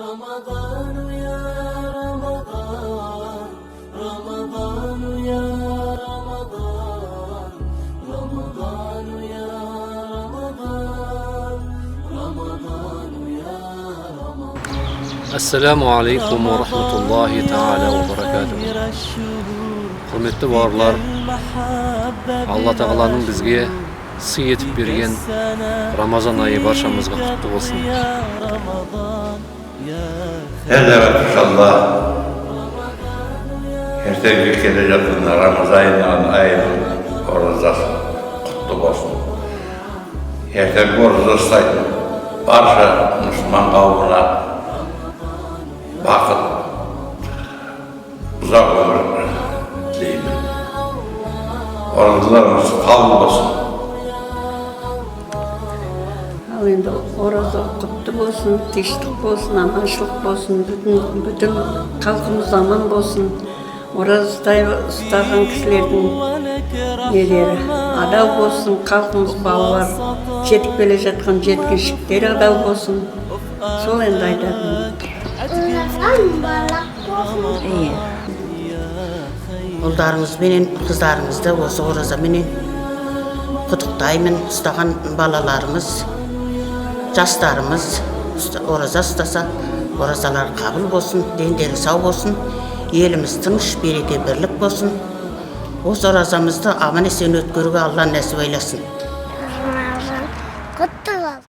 رمضان يا رمضان رمضان يا رمضان رمضان يا رمضان رمضان يا رمضان Assalamu alaikum wa rahmatullahi ta'ala wa barakatuh. Hürmetli varlar, Allah Tağala'nın bizge sığ etip bergen Ramazan ayı barşamızga kutlu olsun. Her zaman inşallah erteki gelecek Ramazan ayının orucası kutlu olsun. Erteki orucası sayın barça Müslüman kavmuna bakın uzak ömür dileyim. Oruçlarımız kabul olsun. Ал енді ораза құтты болсын, тыныштық болсын, аманшылық болсын, бүтін халқымыз аман болсын. Ораза ұстаған кісілердің нелері адал болсын, халқымыз балалар, жетіп келе жатқан жеткіншектер адал болсын. Сол енді айтатыным. Ұлдарыңыз менен қыздарыңызды осы ораза менен құттықтаймын. Ұстаған балаларымыз, жастарымыз ораза ұстаса, оразалар қабыл болсын, дендері сау болсын, еліміз тыныш, береке бірлік болсын. Осы оразамызды аман есен өткеруге Алла нәсіп айласын.